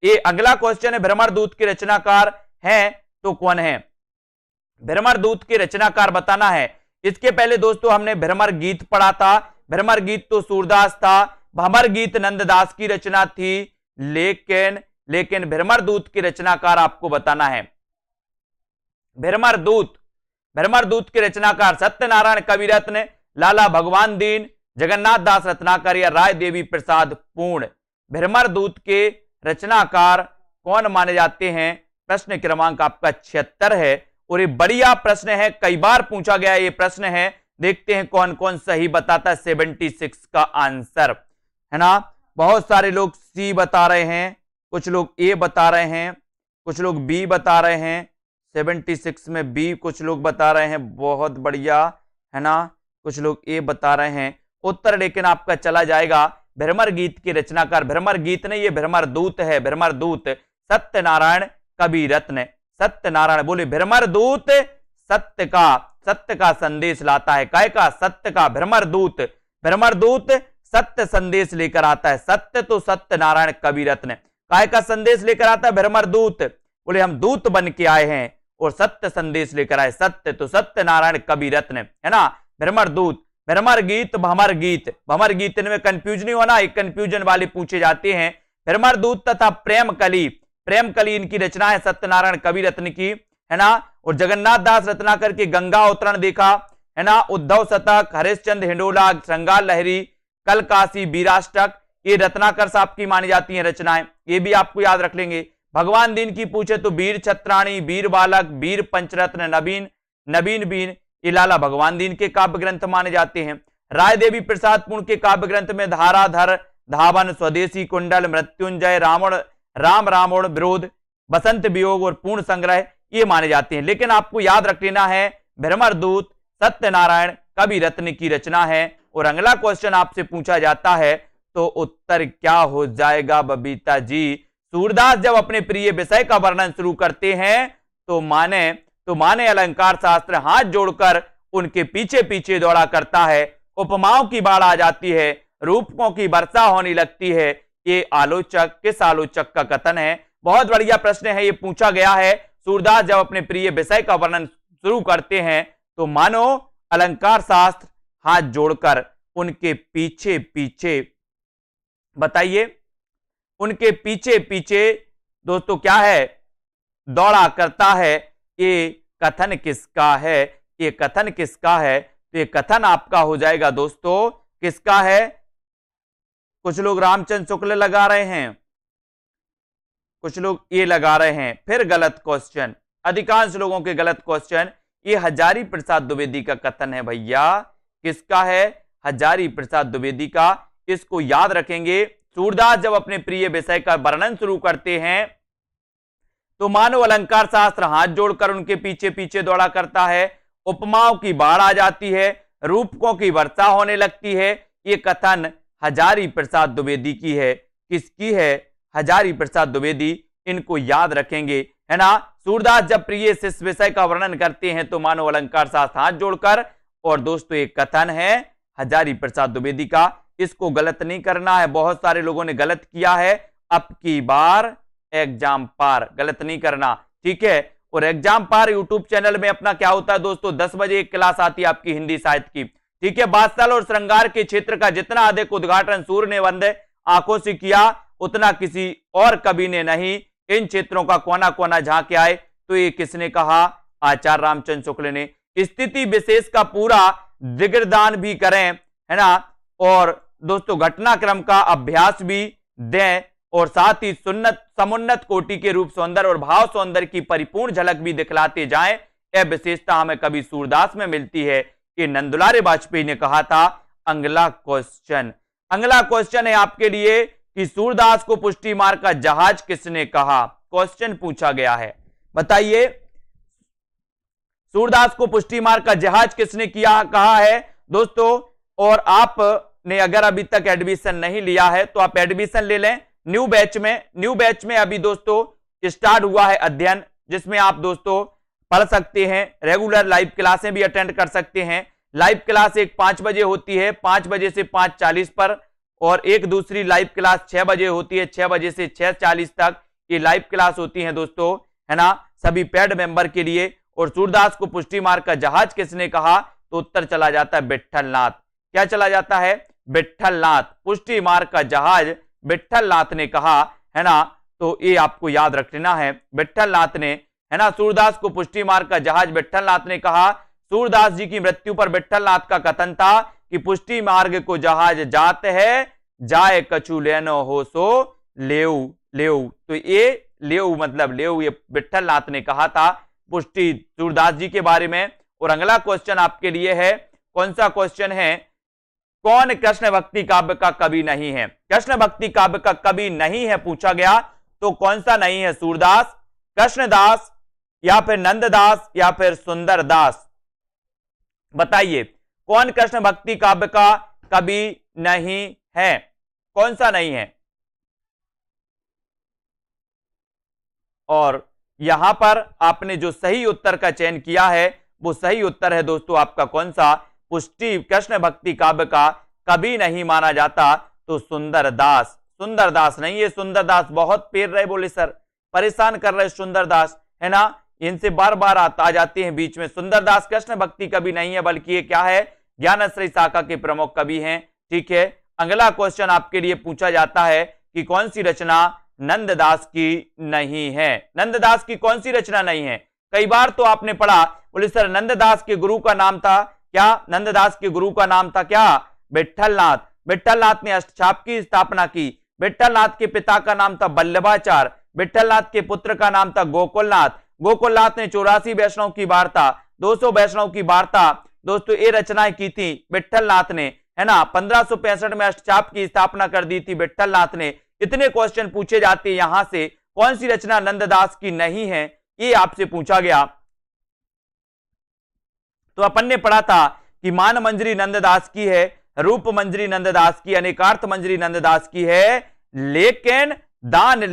ये अगला क्वेश्चन है, भ्रमरदूत के रचनाकार हैं तो कौन है। भ्रमरदूत के रचनाकार बताना है। इसके पहले दोस्तों हमने भ्रमर गीत पढ़ा था, भ्रमर गीत तो सूरदास था, भ्रमर गीत नंददास की रचना थी, लेकिन भ्रमरदूत के रचनाकार आपको बताना है। भ्रमरदूत के रचनाकार सत्यनारायण कविरत्न, लाला भगवान दीन, जगन्नाथ दास रत्नाकर या राय देवी प्रसाद पूर्ण। भ्रमरदूत के रचनाकार कौन माने जाते हैं, प्रश्न क्रमांक आपका 76 है और ये बढ़िया प्रश्न है, कई बार पूछा गया ये प्रश्न है। देखते हैं कौन कौन सही बताता है 76 का आंसर, है ना। बहुत सारे लोग सी बता रहे हैं, कुछ लोग ए बता रहे हैं, कुछ लोग बी बता रहे हैं, 76 में बी कुछ लोग बता रहे हैं, बहुत बढ़िया, है ना। कुछ लोग ए बता रहे हैं। उत्तर लेकिन आपका चला जाएगा भ्रमर गीत के रचनाकार, भ्रमर गीत नहीं, ये भ्रमरदूत है, भ्रमरदूत सत्यनारायण कविरत्न। सत्यनारायण बोले भ्रमरदूत सत्य का संदेश लाता है, काय का, सत्य का। भ्रमरदूत सत्य संदेश लेकर आता है, सत्य तो सत्यनारायण कविरत्न, काय का संदेश लेकर आता है भ्रमरदूत, बोले हम दूत बन के आए हैं और सत्य संदेश लेकर आए, सत्य तो सत्यनारायण कविरत्न, है ना। भ्रमरदूत, भ्रमर गीत, भमर गीत इनमें कंफ्यूजन नहीं होना, एक कंफ्यूजन वाले पूछे जाते हैं। भ्रमरदूत तथा प्रेम कली इनकी रचना है सत्यनारायण कविरत्न की, है ना। और जगन्नाथ दास रत्नाकर के गंगा अवतरण देखा, है ना। उद्धव शतक, हरिश्चंद्र हिंडोला, श्रृंगार लहरी, कल काशी, वीराष्टक, ये रत्नाकर साहब की मानी जाती हैं रचनाएं, ये भी आपको याद रख लेंगे। भगवान दीन की पूछे तो वीर छत्राणी, वीर बालक, वीर पंचरत्न, नवीन बीन, ये लाला भगवान दीन के काव्य ग्रंथ माने जाते हैं। राय देवी प्रसाद पूर्ण के काव्य ग्रंथ में धाराधर, धावन, स्वदेशी कुंडल, मृत्युंजय, राम रावण विरोध, बसंत वियोग और पूर्ण संग्रह ये माने जाते हैं। लेकिन आपको याद रख लेना है भ्रमरदूत सत्यनारायण कविरत्न की रचना है। और अगला क्वेश्चन आपसे पूछा जाता है तो उत्तर क्या हो जाएगा बबीता जी। सूरदास जब अपने प्रिय विषय का वर्णन शुरू करते हैं तो माने अलंकार शास्त्र हाथ जोड़कर उनके पीछे पीछे दौड़ा करता है, उपमाओं की बाढ़ आ जाती है, रूपकों की वर्षा होने लगती है। ये किस आलोचक का कथन है। बहुत बढ़िया प्रश्न है, ये पूछा गया है। सूरदास जब अपने प्रिय विषय का वर्णन शुरू करते हैं तो मानो अलंकार शास्त्र हाथ जोड़कर उनके पीछे पीछे, बताइए उनके पीछे पीछे दोस्तों क्या है, दौड़ा करता है। ये कथन किसका है, ये कथन किसका है, तो ये कथन आपका हो जाएगा दोस्तों किसका है। कुछ लोग रामचंद्र शुक्ल लगा रहे हैं, कुछ लोग ये लगा रहे हैं, फिर गलत क्वेश्चन, अधिकांश लोगों के गलत क्वेश्चन। ये हजारी प्रसाद द्विवेदी का कथन है भैया, किसका है, हजारी प्रसाद द्विवेदी का। इसको याद रखेंगे। सूरदास जब अपने प्रिय विषय का वर्णन शुरू करते हैं तो मानव अलंकार शास्त्र हाथ जोड़कर उनके पीछे पीछे दौड़ा करता है, उपमाओं की बाढ़ आ जाती है, रूपकों की वर्षा होने लगती है। ये कथन हजारी प्रसाद द्विवेदी की है। किसकी है? हजारी प्रसाद द्विवेदी। इनको याद रखेंगे, है ना। सूरदास जब प्रिय इस विषय का वर्णन करते हैं तो मानव अलंकार साथ हाथ जोड़कर। और दोस्तों एक कथन है हजारी प्रसाद द्विवेदी का, इसको गलत नहीं करना है, बहुत सारे लोगों ने गलत किया है। अब की बार एग्जाम पार, गलत नहीं करना, ठीक है। और एग्जाम पार यूट्यूब चैनल में अपना क्या होता है दोस्तों, 10 बजे एक क्लास आती है आपकी हिंदी साहित्य की, ठीक है। बादशाह और श्रृंगार के क्षेत्र का जितना अधिक उद्घाटन सूर्य ने वंदे आंखों से किया, उतना किसी और कवि ने नहीं। इन क्षेत्रों का कोना कोना झांके आए, तो ये किसने कहा? आचार्य रामचंद्र शुक्ल ने। स्थिति विशेष का पूरा दिग्दान भी करें, है ना, और दोस्तों घटनाक्रम का अभ्यास भी दें, और साथ ही सुन्नत समुन्नत कोटि के रूप सौंदर्य और भाव सौंदर्य की परिपूर्ण झलक भी दिखलाते जाएं। यह विशेषता हमें कवि सूरदास में मिलती है। ये नंदुलारे वाजपेयी ने कहा था। अगला क्वेश्चन है आपके लिए कि सूरदास को पुष्टि मार्ग का जहाज किसने कहा? क्वेश्चन पूछा गया है, बताइए सूरदास को पुष्टि मार्ग का जहाज किसने कहा है दोस्तों। और आपने अगर अभी तक एडमिशन नहीं लिया है तो आप एडमिशन ले लें न्यू बैच में अभी दोस्तों स्टार्ट हुआ है अध्ययन, जिसमें आप दोस्तों पढ़ सकते हैं, रेगुलर लाइव क्लासें भी अटेंड कर सकते हैं। लाइव क्लास एक 5 बजे होती है, 5 बजे से 5:40 पर, और एक दूसरी लाइव क्लास 6 बजे होती है, 6 बजे से 6:40 तक ये लाइव क्लास होती है दोस्तों, है ना, सभी पेड मेंबर के लिए। और सूरदास को पुष्टि मार्ग का जहाज किसने कहा? तो उत्तर चला जाता है विट्ठलनाथ। क्या चला जाता है? विट्ठलनाथ। पुष्टि मार्ग का जहाज विट्ठलनाथ ने कहा, है ना, तो ये आपको याद रखना है, विट्ठलनाथ ने, है ना। सूरदास को पुष्टि मार्ग का जहाज विट्ठलनाथ ने कहा। सूरदास जी की मृत्यु पर विट्ठलनाथ का कथन था कि पुष्टि मार्ग को जहाज जात है, जाए कछु लेनो हो सो लेऊ लेऊ। तो ये लेऊ मतलब लेऊ, ये विट्ठलनाथ ने कहा था पुष्टि सूरदास जी के बारे में। और अगला क्वेश्चन आपके लिए है, कौन सा क्वेश्चन है? कौन कृष्ण भक्ति काव्य का कवि नहीं है? कृष्ण भक्ति काव्य का कवि नहीं है पूछा गया, तो कौन सा नहीं है? सूरदास, कृष्णदास, या फिर नंददास, या फिर सुंदरदास? बताइए कौन कृष्ण भक्ति काव्य का कवि नहीं है? कौन सा नहीं है? और यहां पर आपने जो सही उत्तर का चयन किया है वो सही उत्तर है दोस्तों आपका कौन सा? पुष्टि कृष्ण भक्ति काव्य का कभी नहीं माना जाता, तो सुंदरदास। सुंदरदास नहीं, ये सुंदरदास बहुत पेर रहे, बोले सर परेशान कर रहे सुंदरदास, है ना, इनसे बार बार आ जाते हैं बीच में। सुंदरदास कृष्ण भक्ति कवि नहीं है, बल्कि ये क्या है? ज्ञानश्री शाखा के प्रमुख कवि हैं, ठीक है। अगला क्वेश्चन आपके लिए पूछा जाता है कि कौन सी रचना नंददास की नहीं है? नंददास की कौन सी रचना नहीं है? कई बार तो आपने पढ़ा, बोले सर नंददास के गुरु का नाम था क्या? नंददास के गुरु का नाम था क्या? विट्ठलनाथ। विट्ठलनाथ ने अष्टछाप की स्थापना की। विट्ठलनाथ के पिता का नाम था वल्लभाचार्य। विट्ठलनाथ के पुत्र का नाम था गोकुलनाथ। गोकुलनाथ ने 84 वैष्णव की वार्ता, 200 वैष्णव की वार्ता दोस्तों ये रचनाएं की थी विट्ठलनाथ ने, है ना। 1565 में अष्टछाप की स्थापना कर दी थी विट्ठलनाथ ने। इतने क्वेश्चन पूछे जाते हैं यहां से, कौन सी रचना नंददास की नहीं है, ये आपसे पूछा गया। तो अपन ने पढ़ा था कि मान मंजरी नंददास की है, रूप मंजरी नंददास की, अनेकार्थ मंजरी नंददास की है, लेकिन दान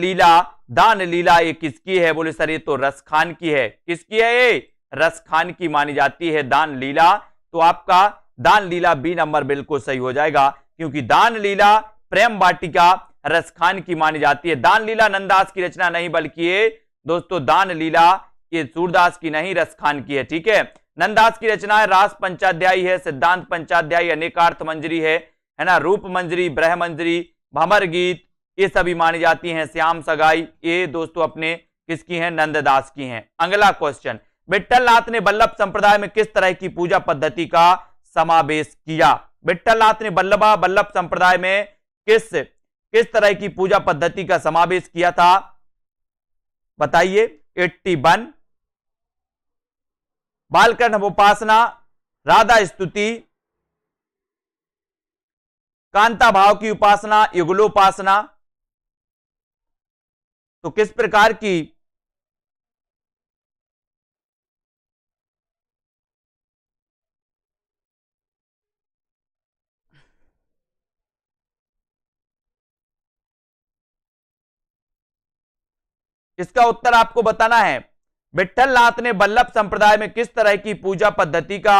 लीला ये किसकी है? बोले सर ये तो रसखान की है। किसकी है ये? रसखान की मानी जाती है दान लीला। तो आपका दान लीला बी नंबर बिल्कुल सही हो जाएगा, क्योंकि दान लीला प्रेम वाटिका रसखान की मानी जाती है। दान लीला नंददास की रचना नहीं, बल्कि ये दोस्तों दान लीला ये सूरदास की नहीं, रसखान की है, ठीक है। नंददास की रचना है रास पंचाध्यायी है, सिद्धांत पंचाध्यायी, अनेकार्थ मंजरी है ना, रूप मंजरी, ब्रह मंजरी, भमर गीत, ये सभी मानी जाती हैं। श्याम सगाई ये दोस्तों अपने किसकी हैं? नंददास की हैं। अगला क्वेश्चन, विट्ठलनाथ ने वल्लभ संप्रदाय में किस तरह की पूजा पद्धति का समावेश किया? विट्ठलनाथ ने वल्लभ संप्रदाय में किस तरह की पूजा पद्धति का समावेश किया था? बताइए। 81 बालकृष्ण उपासना, राधा स्तुति, कांता भाव की उपासना, युगलोपासना। तो किस प्रकार की इसका उत्तर आपको बताना है। विट्ठलनाथ ने वल्लभ संप्रदाय में किस तरह की पूजा पद्धति का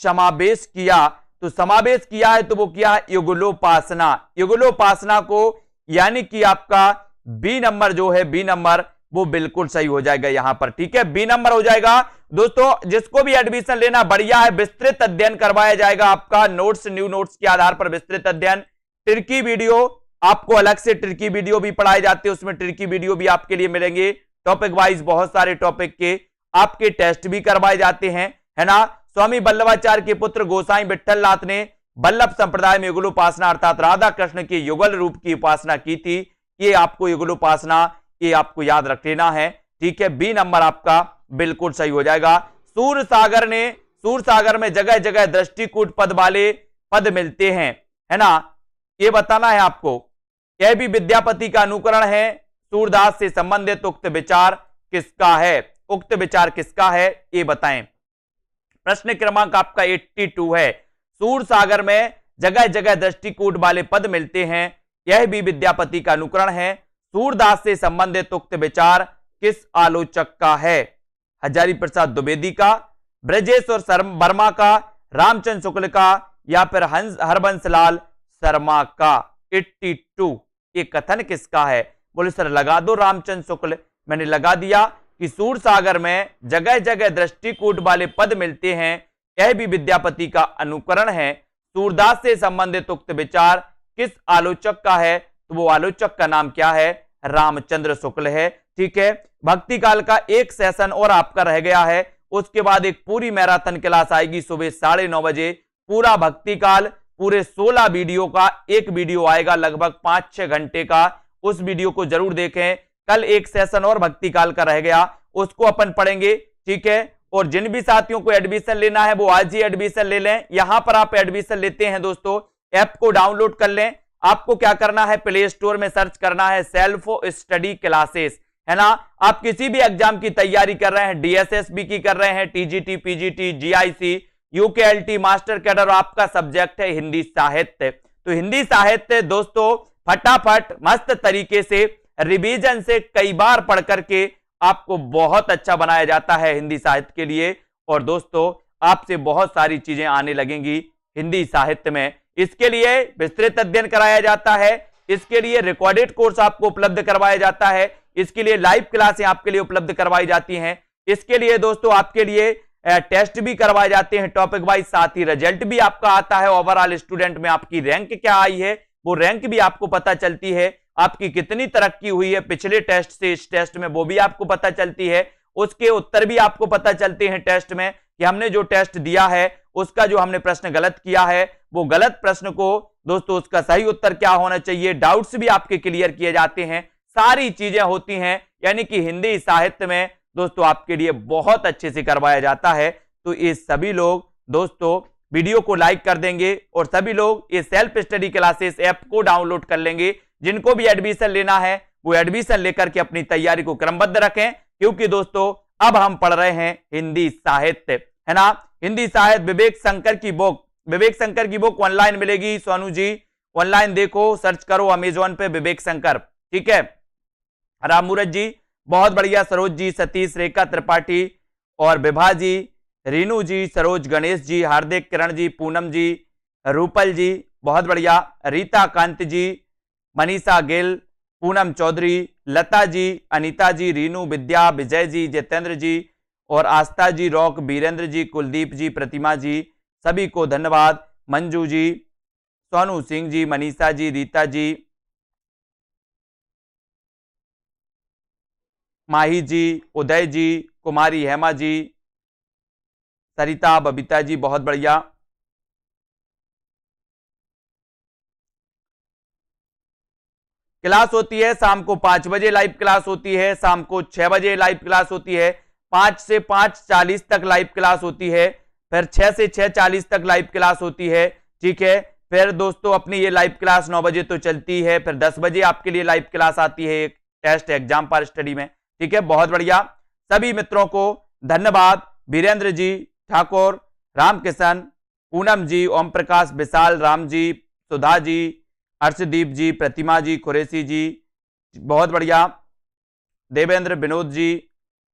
समावेश किया? तो समावेश किया है तो वो किया है युगलोपासना। युगलोपासना को यानी कि आपका बी नंबर जो है, बी नंबर वो बिल्कुल सही हो जाएगा यहां पर। ठीक है, बी नंबर हो जाएगा। दोस्तों जिसको भी एडमिशन लेना बढ़िया है, विस्तृत अध्ययन करवाया जाएगा आपका नोट्स, न्यू नोट्स के आधार पर विस्तृत अध्ययन। ट्रिकी वीडियो आपको अलग से ट्रिकी वीडियो भी पढ़ाए जाते हैं, उसमें ट्रिकी वीडियो भी आपके लिए मिलेंगे। टॉपिक वाइज बहुत सारे टॉपिक के आपके टेस्ट भी करवाए जाते हैं, है ना। स्वामी वल्लभाचार्य के पुत्र गोसाई विट्ठलनाथ ने वल्लभ संप्रदाय में युगलोपासना अर्थात राधा कृष्ण के युगल रूप की उपासना की थी। ये आपको युगलोपासना ये आपको याद रख लेना है। ठीक है, बी नंबर आपका बिल्कुल सही हो जाएगा। सूरसागर में जगह जगह दृष्टिकूट पद वाले पद मिलते हैं, है ना, ये बताना है आपको। यह भी विद्यापति का अनुकरण है। सूरदास से संबंधित उक्त विचार किसका है? उक्त विचार किसका है ये बताएं। प्रश्न क्रमांक आपका 82 है। सूरसागर में जगह जगह दृष्टिकूट वाले पद मिलते हैं, यह भी विद्यापति का अनुकरण है। सूरदास से संबंधित उक्त विचार किस आलोचक का है? हजारी प्रसाद द्विवेदी का, ब्रजेश और वर्मा का, रामचंद्र शुक्ल का, या फिर हरबंसलाल शर्मा का? 82 ये कथन किसका है? बोले सर लगा दो रामचंद्र शुक्ल। मैंने लगा दिया कि सूरसागर में जगह जगह दृष्टिकूट वाले पद मिलते हैं, यह भी विद्यापति का अनुकरण है। सूरदास से संबंधित उक्त विचार किस आलोचक का है? तो वो आलोचक का नाम क्या है? रामचंद्र शुक्ल है। ठीक है, भक्ति काल का एक सेशन और आपका रह गया है, उसके बाद एक पूरी मैराथन क्लास आएगी सुबह 9:30 बजे। पूरा भक्ति काल पूरे 16 वीडियो का एक वीडियो आएगा लगभग 5-6 घंटे का, उस वीडियो को जरूर देखें। कल एक सेशन और भक्ति काल का रह गया, उसको अपन पढ़ेंगे। ठीक है, और जिन भी साथियों को एडमिशन लेना है वो आज ही एडमिशन ले लें। यहां पर आप एडमिशन लेते हैं दोस्तों, ऐप को डाउनलोड कर लें। आपको क्या करना है, प्ले स्टोर में सर्च करना है सेल्फ स्टडी क्लासेस, है ना। आप किसी भी एग्जाम की तैयारी कर रहे हैं, डीएसएसबी की कर रहे हैं, TGT, PGT, GIC, UKLT, master cadre, आपका सब्जेक्ट है हिंदी साहित्य। तो हिंदी साहित्य दोस्तों फटाफट मस्त तरीके से रिवीजन से कई बार पढ़ करके आपको बहुत अच्छा बनाया जाता है हिंदी साहित्य के लिए। और दोस्तों आपसे बहुत सारी चीजें आने लगेंगी हिंदी साहित्य में। इसके लिए विस्तृत अध्ययन कराया जाता है, इसके लिए रिकॉर्डेड कोर्स आपको उपलब्ध करवाया जाता है, इसके लिए लाइव क्लासें आपके लिए उपलब्ध करवाई जाती हैं, इसके लिए दोस्तों आपके लिए टेस्ट भी करवाए जाते हैं टॉपिक वाइज, साथ ही रिजल्ट भी आपका आता है। ओवरऑल स्टूडेंट में आपकी रैंक क्या आई है वो रैंक भी आपको पता चलती है, आपकी कितनी तरक्की हुई है पिछले टेस्ट से इस टेस्ट में वो भी आपको पता चलती है। उसके उत्तर भी आपको पता चलते हैं टेस्ट में कि हमने जो टेस्ट दिया है उसका जो हमने प्रश्न गलत किया है वो गलत प्रश्न को दोस्तों उसका सही उत्तर क्या होना चाहिए, डाउट्स भी आपके क्लियर किए जाते हैं, सारी चीजें होती हैं। यानी कि हिंदी साहित्य में दोस्तों आपके लिए बहुत अच्छे से करवाया जाता है। तो ये सभी लोग दोस्तों वीडियो को लाइक कर देंगे और सभी लोग ये सेल्फ स्टडी क्लासेस ऐप को डाउनलोड कर लेंगे। जिनको भी एडमिशन लेना है वो एडमिशन लेकर के अपनी तैयारी को क्रमबद्ध रखें, क्योंकि दोस्तों अब हम पढ़ रहे हैं हिंदी साहित्य, है ना। हिंदी साहित्य विवेक शंकर की बुक ऑनलाइन मिलेगी। सोनू जी ऑनलाइन देखो, सर्च करो अमेजोन पे विवेक शंकर, ठीक है। राम मूरत जी बहुत बढ़िया, सरोज जी, सतीश, रेखा त्रिपाठी और विभा जी, रीनू जी, सरोज, गणेश जी, हार्दिक, किरण जी, पूनम जी, रूपल जी बहुत बढ़िया, रीता कांत जी, मनीषा गिल, पूनम चौधरी, लता जी, अनीता जी, रीनू, विद्या, विजय जी, जितेंद्र जी और आस्था जी, रॉक, बीरेंद्र जी, कुलदीप जी, प्रतिमा जी, सभी को धन्यवाद। मंजू जी, सोनू सिंह जी, मनीषा जी, रीता जी, माही जी, उदय जी, कुमारी हेमा जी, सरिता, बबीता जी बहुत बढ़िया। क्लास होती है शाम को 5 बजे, लाइव क्लास होती है शाम को 6 बजे, लाइव क्लास होती है 5 से 5:40 तक लाइव क्लास होती है, फिर 6 से 6:40 तक लाइव क्लास होती है, ठीक है। फिर दोस्तों अपनी ये लाइव क्लास 9 बजे तो चलती है, फिर 10 बजे आपके लिए लाइव क्लास आती है एक टेस्ट एग्जाम पर स्टडी में, ठीक है। बहुत बढ़िया, सभी मित्रों को धन्यवाद। वीरेंद्र जी ठाकुर, रामकिशन, पूनम जी, ओम प्रकाश, विशाल, राम जी, सुधा जी, अर्शदीप जी, प्रतिमा जी, कुरैशी जी बहुत बढ़िया, देवेंद्र, विनोद जी,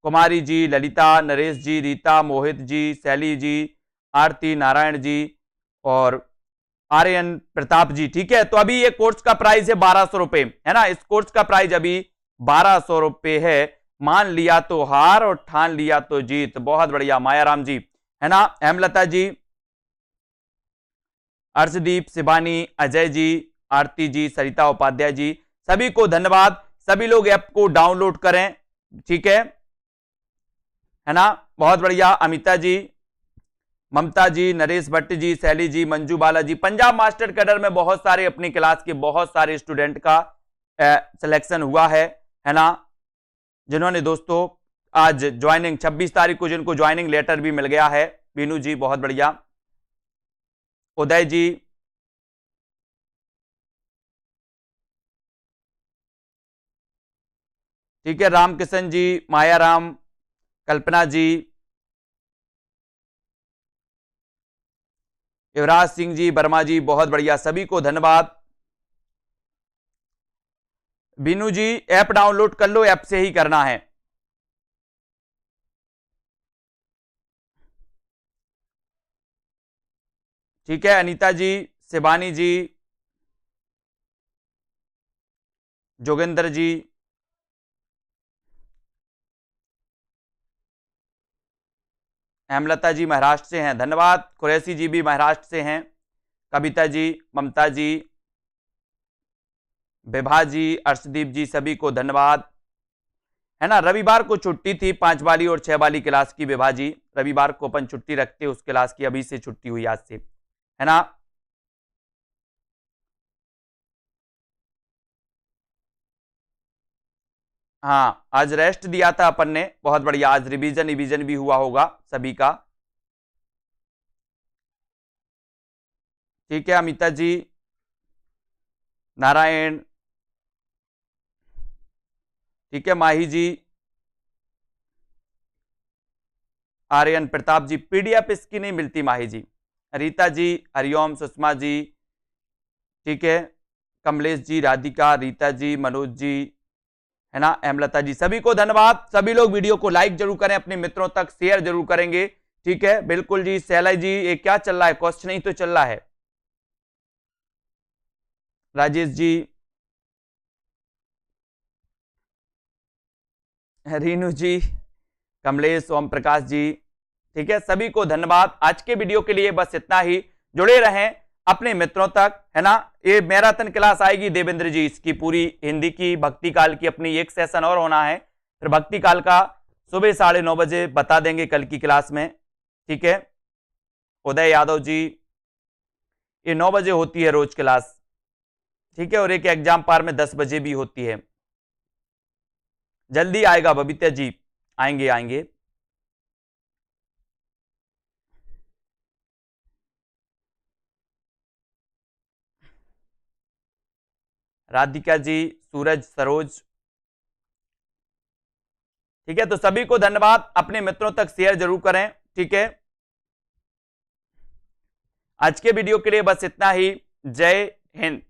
कुमारी जी, ललिता, नरेश जी, रीता, मोहित जी, शैली जी, आरती, नारायण जी और आर्यन प्रताप जी। ठीक है, तो अभी ये कोर्स का प्राइस है 1200 रुपए, है ना। इस कोर्स का प्राइस अभी 1200 रुपए है। मान लिया तो हार और ठान लिया तो जीत। बहुत बढ़िया मायाराम जी, है ना, हेमलता जी, अर्शदीप, शिवानी, अजय जी, आरती जी, सरिता उपाध्याय जी, सभी को धन्यवाद। सभी लोग ऐप को डाउनलोड करें, ठीक है ना। बहुत बढ़िया, अमिता जी, ममता जी, नरेश भट्ट जी, शैली जी, मंजू बाला जी। पंजाब मास्टर कैडर में बहुत सारे अपनी क्लास के बहुत सारे स्टूडेंट का सिलेक्शन हुआ है ना, जिन्होंने दोस्तों आज ज्वाइनिंग 26 तारीख को जिनको ज्वाइनिंग लेटर भी मिल गया है। बीनू जी बहुत बढ़िया, उदय जी, ठीक है, रामकिशन जी, मायाराम, कल्पना जी, युवराज सिंह जी, वर्मा जी बहुत बढ़िया, सभी को धन्यवाद। बीनू जी ऐप डाउनलोड कर लो, ऐप से ही करना है। ठीक है, अनीता जी, शिवानी जी, जोगेंद्र जी, हेमलता जी महाराष्ट्र से हैं, धन्यवाद। कुरैशी जी भी महाराष्ट्र से हैं, कविता जी, ममता जी, विभा जी, अर्शदीप जी, सभी को धन्यवाद, है ना। रविवार को छुट्टी थी 5 वाली और 6 वाली क्लास की, विभा जी रविवार को अपन छुट्टी रखते उस क्लास की, अभी से छुट्टी हुई आज से, है ना। हाँ, आज रेस्ट दिया था अपन ने, बहुत बढ़िया। आज रिवीजन भी हुआ होगा सभी का। ठीक है, अमिता जी, नारायण, ठीक है, माही जी, आर्यन प्रताप जी, पीडीएफ इसकी नहीं मिलती माही जी। रीता जी, हरिओम, सुषमा जी, ठीक है, कमलेश जी, राधिका, रीता जी, मनोज जी, है ना, हेमलता जी, सभी को धन्यवाद। सभी लोग वीडियो को लाइक जरूर करें, अपने मित्रों तक शेयर जरूर करेंगे, ठीक है, बिल्कुल जी। शैला जी, ये क्या चल रहा है, क्वेश्चन ही तो चल रहा है। राजेश जी, रीनू जी, कमलेश, ओम प्रकाश जी, ठीक है, सभी को धन्यवाद। आज के वीडियो के लिए बस इतना ही। जुड़े रहें अपने मित्रों तक, है ना। ये मैराथन क्लास आएगी देवेंद्र जी, इसकी पूरी हिंदी की भक्ति काल की अपनी एक सेशन और होना है, फिर भक्ति काल का सुबह 9:30 बजे बता देंगे कल की क्लास में, ठीक है। उदय यादव जी, ये 9 बजे होती है रोज क्लास, ठीक है, और एक एग्जाम पार में 10 बजे भी होती है। जल्दी आएगा बबीता जी, आएंगे आएंगे। राधिका जी, सूरज, सरोज, ठीक है, तो सभी को धन्यवाद। अपने मित्रों तक शेयर जरूर करें, ठीक है। आज के वीडियो के लिए बस इतना ही। जय हिंद।